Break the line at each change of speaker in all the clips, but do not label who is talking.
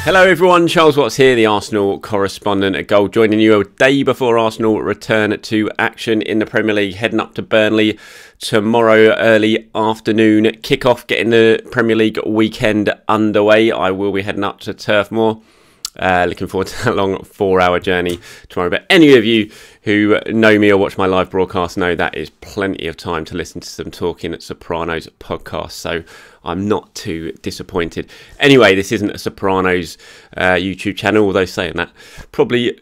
Hello everyone, Charles Watts here, the Arsenal correspondent at Goal, joining you a day before Arsenal return to action in the Premier League, heading up to Burnley tomorrow early afternoon kick-off, getting the Premier League weekend underway. I will be heading up to Turf Moor. Looking forward to that long 4-hour journey tomorrow. But any of you who know me or watch my live broadcast know that is plenty of time to listen to some Talking at Sopranos podcast. So I'm not too disappointed. Anyway, this isn't a Sopranos YouTube channel, although saying that probably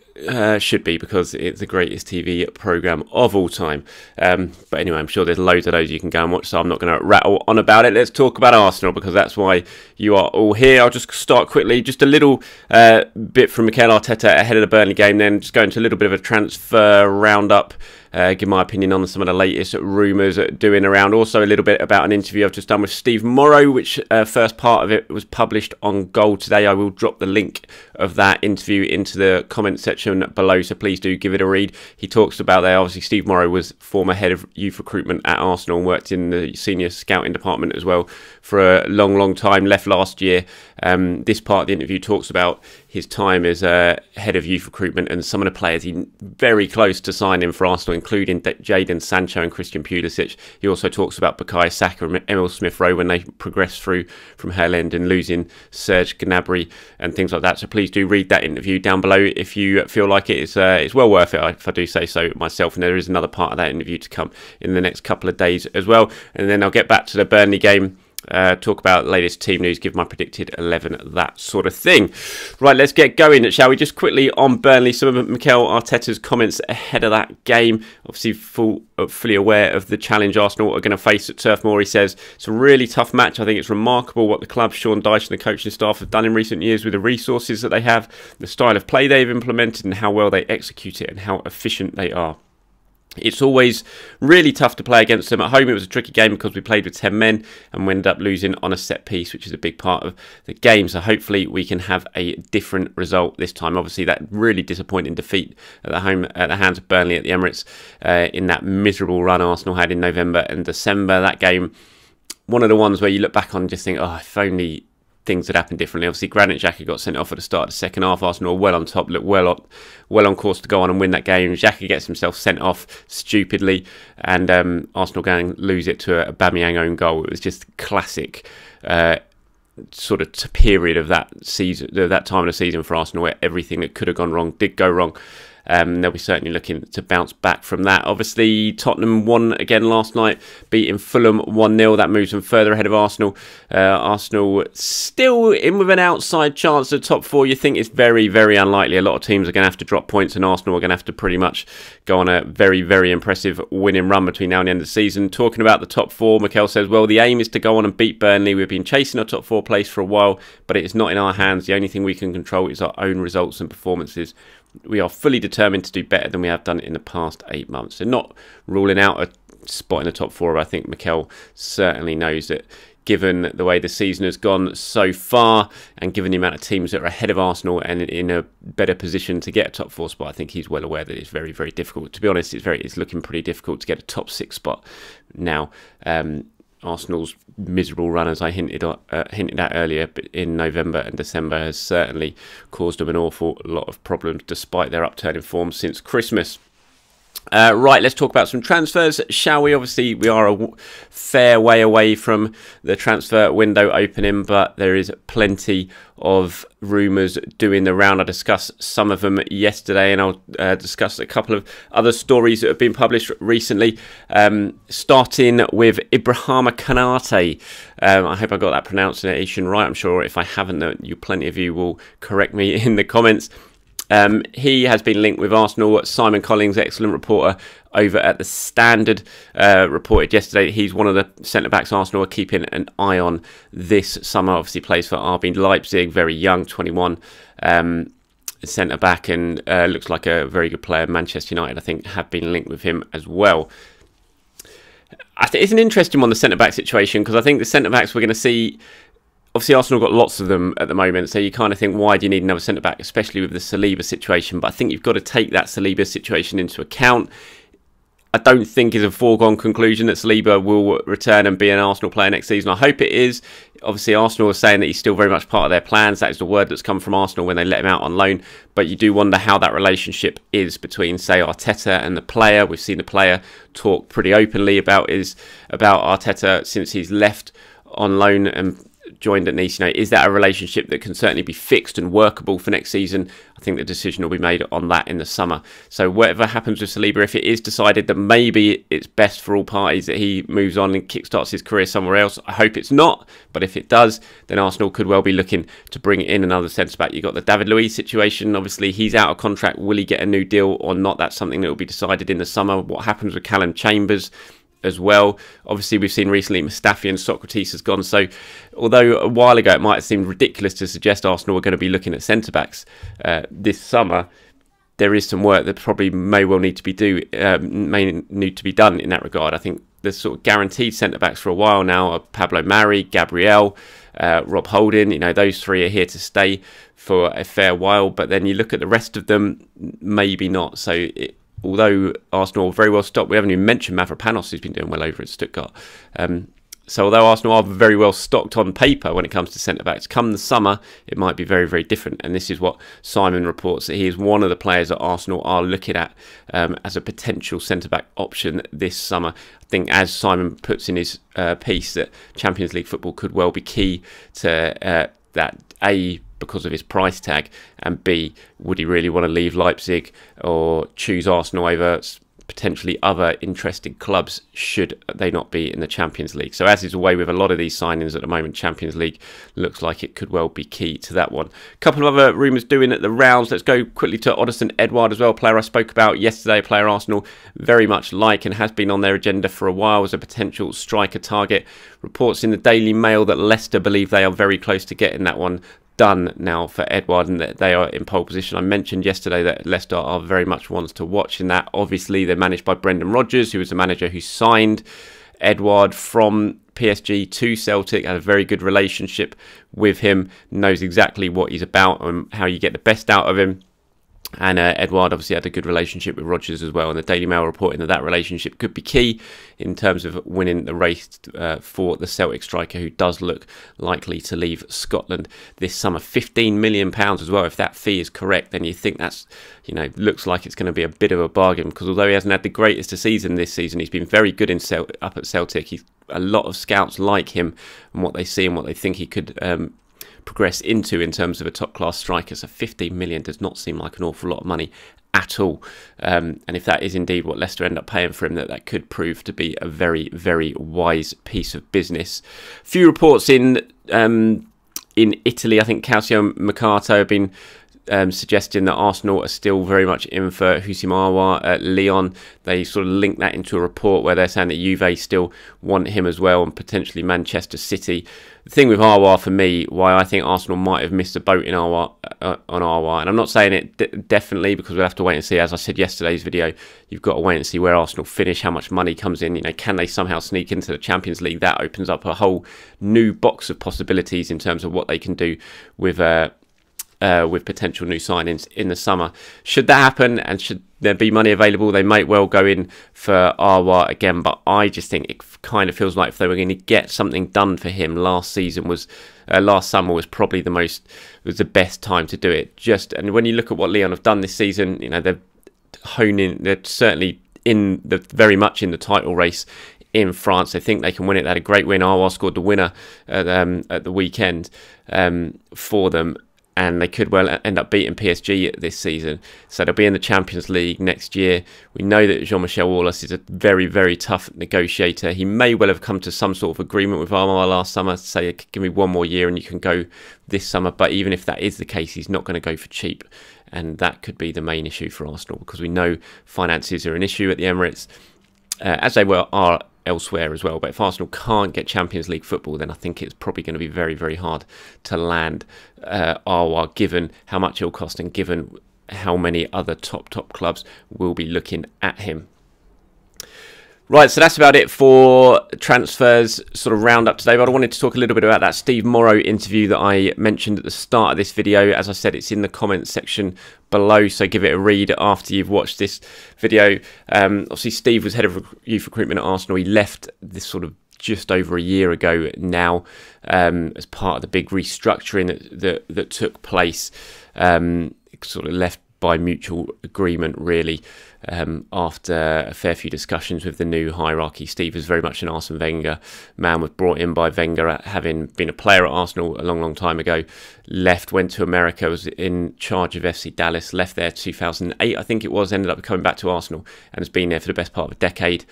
should be, because it's the greatest TV programme of all time. But anyway, I'm sure there's loads of those you can go and watch, so I'm not going to rattle on about it. Let's talk about Arsenal, because that's why you are all here. I'll just start quickly, just a little bit from Mikel Arteta ahead of the Burnley game, then just go into a little bit of a transfer roundup, give my opinion on some of the latest rumours doing around. Also a little bit about an interview I've just done with Steve Morrow, which first part of it was published on Goal today. I will drop the link of that interview into the comment section below, so please do give it a read. He talks about there, obviously Steve Morrow was former head of youth recruitment at Arsenal and worked in the senior scouting department as well for a long time, left last year. This part of the interview talks about his time as head of youth recruitment and some of the players he very close to signing for Arsenal, including Jadon Sancho and Christian Pulisic. He also talks about Bukayo Saka and Emil Smith-Rowe when they progressed through from Hell End and losing Serge Gnabry and things like that. So please do read that interview down below if you feel like it. It's well worth it, if I do say so myself. And there is another part of that interview to come in the next couple of days as well. And then I'll get back to the Burnley game. Talk about latest team news, give my predicted 11, that sort of thing. Right, let's get going, shall we? Just quickly on Burnley, some of Mikel Arteta's comments ahead of that game. Obviously fully aware of the challenge Arsenal are going to face at Turf Moor. He says it's a really tough match. I think it's remarkable what the club, Sean Dyche and the coaching staff have done in recent years with the resources that they have, the style of play they've implemented and how well they execute it and how efficient they are. It's always really tough to play against them. At home, it was a tricky game because we played with 10 men and we ended up losing on a set piece, which is a big part of the game. So hopefully we can have a different result this time. Obviously, that really disappointing defeat at the hands of Burnley at the Emirates in that miserable run Arsenal had in November and December. That game, one of the ones where you look back on and just think, oh, if only things had happened differently. Obviously, Granit Xhaka got sent off at the start of the second half. Arsenal well on top, looked well on course to go on and win that game. Xhaka gets himself sent off stupidly, and Arsenal go and lose it to a Aubameyang own goal. It was just classic sort of period of that season, that time of the season for Arsenal, where everything that could have gone wrong did go wrong. They'll be certainly looking to bounce back from that. Obviously, Tottenham won again last night, beating Fulham 1-0. That moves them further ahead of Arsenal. Arsenal still in with an outside chance of top four. You think it's very, very unlikely. A lot of teams are going to have to drop points, and Arsenal are going to have to pretty much go on a very, very impressive winning run between now and the end of the season. Talking about the top four, Mikel says, well, the aim is to go on and beat Burnley. We've been chasing our top four place for a while, but it is not in our hands. The only thing we can control is our own results and performances. We are fully determined to do better than we have done in the past 8 months. So not ruling out a spot in the top four. I think Mikel certainly knows that, given the way the season has gone so far and given the amount of teams that are ahead of Arsenal and in a better position to get a top four spot, I think he's well aware that it's very, very difficult. To be honest, it's looking pretty difficult to get a top 6 spot now. Arsenal's miserable run, as I hinted at earlier, in November and December, has certainly caused them an awful lot of problems, despite their upturn in form since Christmas. Right, let's talk about some transfers, shall we? Obviously, we are a fair way away from the transfer window opening, but there is plenty of rumours doing the round. I discussed some of them yesterday, and I'll discuss a couple of other stories that have been published recently. Starting with Edouard Konate. I hope I got that pronunciation right. I'm sure if I haven't, plenty of you will correct me in the comments. He has been linked with Arsenal. Simon Collins, excellent reporter over at The Standard, reported yesterday he's one of the centre-backs Arsenal are keeping an eye on this summer. Obviously plays for RB Leipzig, very young, 21, centre-back, and looks like a very good player. Manchester United, I think, have been linked with him as well. I think it's an interesting one, the centre-back situation, because I think the centre-backs we're going to see... Obviously, Arsenal got lots of them at the moment, so you kind of think, why do you need another centre-back, especially with the Saliba situation? But I think you've got to take that Saliba situation into account. I don't think is a foregone conclusion that Saliba will return and be an Arsenal player next season. I hope it is. Obviously, Arsenal are saying that he's still very much part of their plans. That is the word that's come from Arsenal when they let him out on loan. But you do wonder how that relationship is between, say, Arteta and the player. We've seen the player talk pretty openly about Arteta since he's left on loan and joined at Nice. Is that a relationship that can certainly be fixed and workable for next season? I think the decision will be made on that in the summer. So whatever happens with Saliba, if it is decided that maybe it's best for all parties that he moves on and kickstarts his career somewhere else, I hope it's not. But if it does, then Arsenal could well be looking to bring in another centre-back. You've got the David Luiz situation. Obviously, he's out of contract. Will he get a new deal or not? That's something that will be decided in the summer. What happens with Callum Chambers as well? Obviously, we've seen recently Mustafi and Socrates has gone. So although a while ago it might have seemed ridiculous to suggest Arsenal were going to be looking at centre-backs this summer, there is some work that probably may need to be done in that regard. I think the sort of guaranteed centre-backs for a while now are Pablo Mari, Gabriel, Rob Holding. Those three are here to stay for a fair while, but then you look at the rest of them, maybe not. So although Arsenal are very well stocked, we haven't even mentioned Mavropanos, who's been doing well over at Stuttgart. So although Arsenal are very well stocked on paper when it comes to centre-backs, come the summer, it might be very, very different. And this is what Simon reports, that he is one of the players that Arsenal are looking at as a potential centre-back option this summer. I think, as Simon puts in his piece, that Champions League football could well be key to that, A, because of his price tag, and B, would he really want to leave Leipzig or choose Arsenal over potentially other interesting clubs should they not be in the Champions League? So as is the way with a lot of these signings at the moment, Champions League looks like it could well be key to that one. A couple of other rumours doing at the rounds. Let's go quickly to Edouard as well, player I spoke about yesterday, a player Arsenal very much like and has been on their agenda for a while as a potential striker target. Reports in the Daily Mail that Leicester believe they are very close to getting that one done now for Edouard, and that they are in pole position. I mentioned yesterday that Leicester are very much ones to watch in that. Obviously, they're managed by Brendan Rodgers, who was the manager who signed Edouard from PSG to Celtic, had a very good relationship with him, knows exactly what he's about and how you get the best out of him. And Edouard obviously had a good relationship with Rodgers as well, and the Daily Mail reporting that that relationship could be key in terms of winning the race for the Celtic striker, who does look likely to leave Scotland this summer. £15 million as well. If that fee is correct, then you think that's, looks like it's going to be a bit of a bargain, because although he hasn't had the greatest of season this season, he's been very good up at Celtic. A lot of scouts like him and what they see and what they think he could progress into in terms of a top class striker. So 15 million does not seem like an awful lot of money at all, and if that is indeed what Leicester end up paying for him, that could prove to be a very, very wise piece of business. A few reports in Italy. I think Calcio Mercato have been suggesting that Arsenal are still very much in for Houssem Aouar at Lyon. They sort of link that into a report where they're saying that Juve still want him as well, and potentially Manchester City. The thing with Aouar, for me, why I think Arsenal might have missed a boat in on Aouar, and I'm not saying it definitely, because we'll have to wait and see. As I said yesterday's video, you've got to wait and see where Arsenal finish, how much money comes in. Can they somehow sneak into the Champions League? That opens up a whole new box of possibilities in terms of what they can do with potential new signings in the summer. Should that happen, and should there be money available, they might well go in for Aouar again. But I just think it kind of feels like if they were going to get something done for him, last summer was probably the best time to do it. And when you look at what Lyon have done this season, they're certainly very much in the title race in France. They think they can win it. They had a great win. Aouar scored the winner at the weekend for them, and they could well end up beating PSG this season. So they'll be in the Champions League next year. We know that Jean-Michel Wallace is a very, very tough negotiator. He may well have come to some sort of agreement with Aouar last summer to say, give me one more year and you can go this summer. But even if that is the case, he's not going to go for cheap. And that could be the main issue for Arsenal, because we know finances are an issue at the Emirates, as they are elsewhere as well. But if Arsenal can't get Champions League football, then I think it's probably going to be very, very hard to land Aouar, given how much it'll cost and given how many other top clubs will be looking at him. Right, so that's about it for transfers sort of roundup today. But I wanted to talk a little bit about that Steve Morrow interview that I mentioned at the start of this video. As I said, it's in the comments section below, so give it a read after you've watched this video. Obviously, Steve was head of youth recruitment at Arsenal. He left this sort of just over a year ago now, as part of the big restructuring that took place, sort of left by mutual agreement, really, after a fair few discussions with the new hierarchy. Steve was very much an Arsene Wenger man, was brought in by Wenger, having been a player at Arsenal a long time ago, left, went to America, was in charge of FC Dallas, left there 2008, I think it was, ended up coming back to Arsenal, and has been there for the best part of a decade.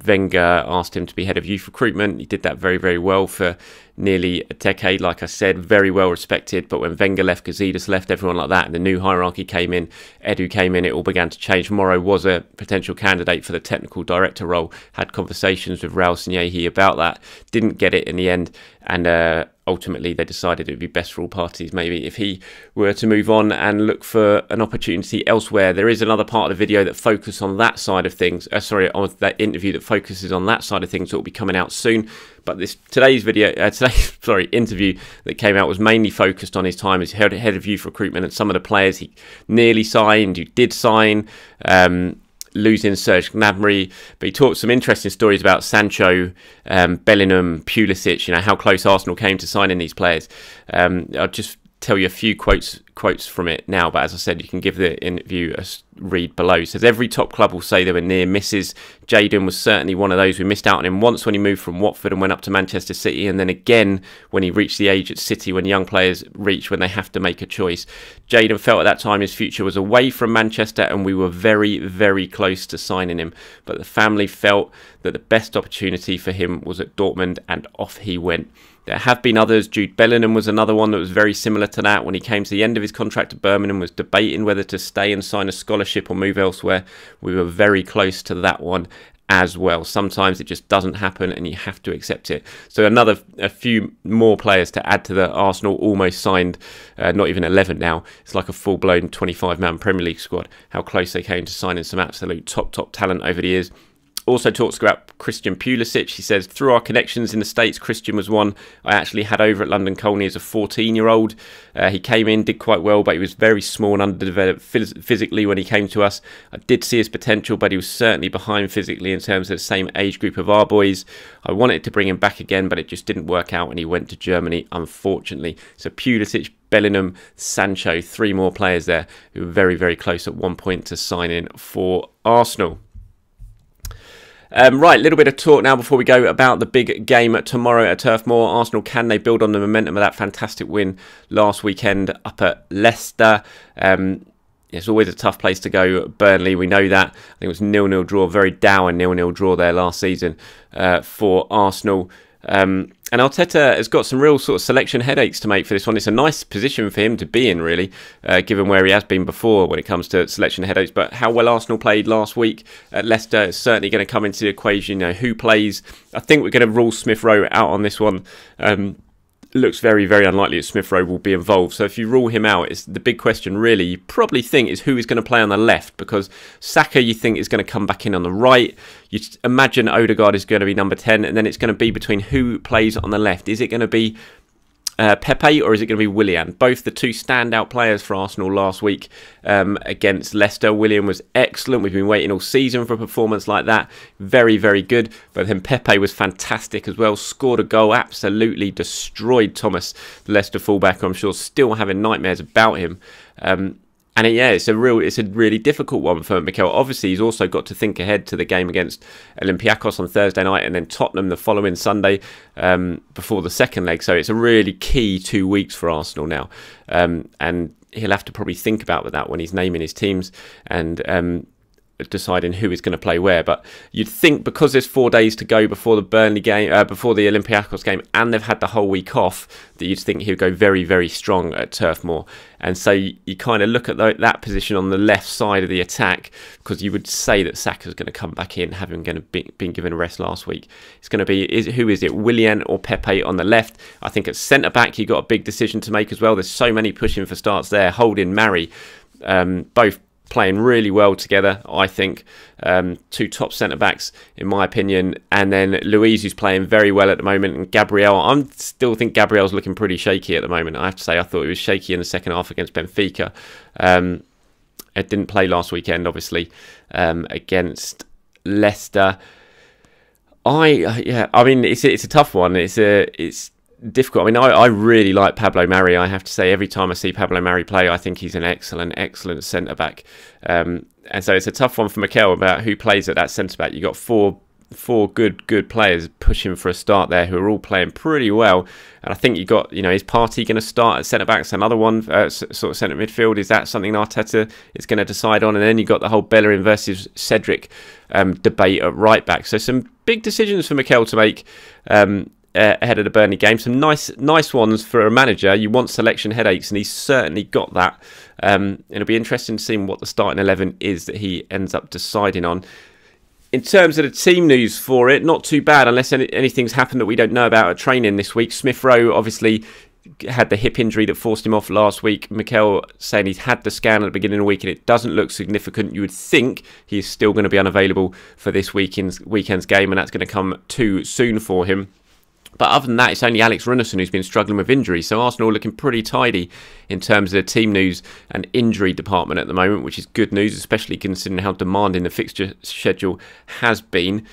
Wenger asked him to be head of youth recruitment. He did that very well for nearly a decade. Like I said, very well respected. But when Wenger left, Gazidis left, everyone like that, and the new hierarchy came in, Edu came in, it all began to change. Morrow was a potential candidate for the technical director role. Had conversations with Raul Sanyehi about that. Didn't get it in the end. And ultimately, they decided it would be best for all parties, maybe, if he were to move on and look for an opportunity elsewhere. There is another part of the video that focuses on that side of things. On that interview that focuses on that side of things that will be coming out soon. But today's interview that came out was mainly focused on his time as head of youth recruitment and some of the players he nearly signed, who did sign. Losing Serge Gnabry, but he talked some interesting stories about Sancho, Bellingham, Pulisic, how close Arsenal came to signing these players. I'll just tell you a few quotes from it now, but as I said, you can give the interview a read below. It says, every top club will say they were near misses. Jadon was certainly one of those. We missed out on him once when he moved from Watford and went up to Manchester City, and then again when he reached the age at City when young players reach when they have to make a choice. Jadon felt at that time his future was away from Manchester, and we were very close to signing him, but the family felt that the best opportunity for him was at Dortmund, and off he went. There have been others. Jude Bellingham was another one that was very similar to that. When he came to the end of his contract at Birmingham, was debating whether to stay and sign a scholarship or move elsewhere. We were very close to that one as well. Sometimes it just doesn't happen and you have to accept it. So a few more players to add to the Arsenal almost signed, not even 11 now. It's like a full-blown 25-man Premier League squad. How close they came to signing some absolute top talent over the years. Also talks about Christian Pulisic. He says, through our connections in the States, Christian was one I actually had over at London Colney as a 14-year-old. He came in, did quite well, but he was very small and underdeveloped physically when he came to us. I did see his potential, but he was certainly behind physically in terms of the same age group of our boys. I wanted to bring him back again, but it just didn't work out and he went to Germany, unfortunately. So Pulisic, Bellingham, Sancho, 3 more players there who were very close at one point to sign in for Arsenal. Right, a little bit of talk now before we go about the big game tomorrow at Turf Moor. Arsenal, can they build on the momentum of that fantastic win last weekend up at Leicester? It's always a tough place to go. Burnley, we know that. I think it was 0-0 draw, very dour 0-0 draw there last season for Arsenal. And Arteta has got some real sort of selection headaches to make for this one. It's a nice position for him to be in, really, given where he has been before when it comes to selection headaches. But how well Arsenal played last week at Leicester is certainly going to come into the equation. Who plays? I think we're going to rule Smith Rowe out on this one. Looks very unlikely that Smith Rowe will be involved. So if you rule him out, it's the big question really you probably think is who is going to play on the left, because Saka you think is going to come back in on the right. You imagine Odegaard is going to be number 10, and then it's going to be between who plays on the left. Is it going to be Pepe or is it going to be Willian? Both the two standout players for Arsenal last week against Leicester. Willian was excellent. We've been waiting all season for a performance like that. Very good. But then Pepe was fantastic as well. Scored a goal. Absolutely destroyed Thomas, the Leicester fullback. I'm sure still having nightmares about him. And it's a really difficult one for Mikel. Obviously, he's also got to think ahead to the game against Olympiacos on Thursday night and then Tottenham the following Sunday before the second leg. So it's a really key 2 weeks for Arsenal now. And he'll have to probably think about that when he's naming his teams and deciding who is going to play where. But you'd think because there's 4 days to go before the Burnley game, before the Olympiacos game, and they've had the whole week off, that you'd think he'll go very strong at Turf Moor. And so you kind of look at that position on the left side of the attack, because you would say that Saka's going to come back in, having been given a rest last week. It's going to be, who is it, Willian or Pepe on the left? I think at centre-back you've got a big decision to make as well. There's so many pushing for starts there. Holding, Mari, both playing really well together, I think. Two top centre-backs, in my opinion. And then Luiz, who's playing very well at the moment. And Gabriel, I still think Gabriel's looking pretty shaky at the moment. I have to say, I thought he was shaky in the second half against Benfica. It didn't play last weekend, obviously, against Leicester. I mean, it's a tough one. It's difficult. I mean, I really like Pablo Mari. I have to say, every time I see Pablo Mari play, I think he's an excellent centre back. And so it's a tough one for Mikel about who plays at that centre back. You got four good players pushing for a start there, who are all playing pretty well. And I think you got, is Partey going to start at centre backs? Another one sort of centre midfield. Is that something Arteta is going to decide on? And then you got the whole Bellerin versus Cedric debate at right back. So some big decisions for Mikel to make ahead of the Burnley game. Some nice ones for a manager. You want selection headaches, and he's certainly got that. It'll be interesting to see what the starting 11 is that he ends up deciding on. In terms of the team news for it, not too bad, unless anything's happened that we don't know about at training this week. Smith Rowe obviously had the hip injury that forced him off last week. Mikel saying he's had the scan at the beginning of the week and it doesn't look significant. You would think he's still going to be unavailable for this weekend's game, and that's going to come too soon for him. But other than that, it's only Alex Runarsson who's been struggling with injury. So Arsenal are looking pretty tidy in terms of the team news and injury department at the moment, which is good news, especially considering how demanding the fixture schedule has been.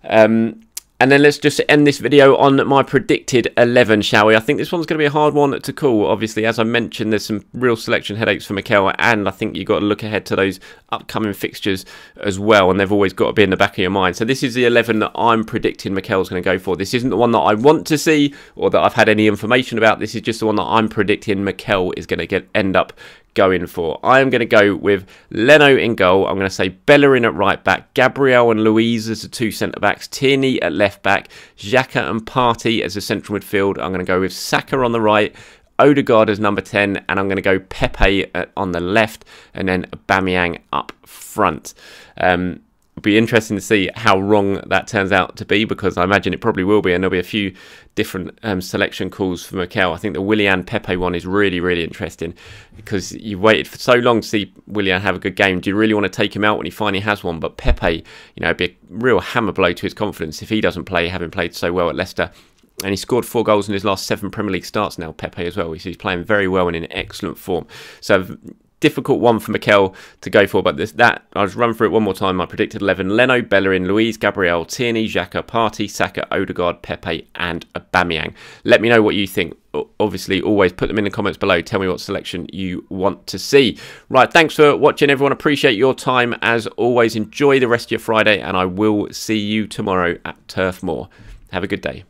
And then let's just end this video on my predicted 11, shall we? I think this one's going to be a hard one to call. Obviously, as I mentioned, there's some real selection headaches for Mikel, and I think you've got to look ahead to those upcoming fixtures as well, and they've always got to be in the back of your mind. So this is the 11 that I'm predicting Mikel's going to go for. This isn't the one that I want to see or that I've had any information about. This is just the one that I'm predicting Mikel is going to end up going for. I am going to go with Leno in goal. I'm going to say Bellerin at right back, Gabriel and Luiz as the two centre backs, Tierney at left back, Xhaka and Partey as the central midfield. I'm going to go with Saka on the right, Odegaard as number 10, and I'm going to go Pepe on the left, and then Aubameyang up front. It'll be interesting to see how wrong that turns out to be, because I imagine it probably will be, and there'll be a few different selection calls for Mikel. I think the Willian Pepe one is really interesting, because you've waited for so long to see Willian have a good game. Do you really want to take him out when he finally has one? But Pepe, it'd be a real hammer blow to his confidence if he doesn't play, having played so well at Leicester. And he scored 4 goals in his last 7 Premier League starts now, Pepe, as well. He's playing very well and in excellent form. So difficult one for Mikel to go for, but I'll just run through it one more time. My predicted 11: Leno, Bellerin, Luiz, Gabriel, Tierney, Xhaka, Partey, Saka, Odegaard, Pepe and Aubameyang. Let me know what you think. Obviously, always put them in the comments below. Tell me what selection you want to see. Right, thanks for watching, everyone. Appreciate your time as always. Enjoy the rest of your Friday, and I will see you tomorrow at Turf Moor. Have a good day.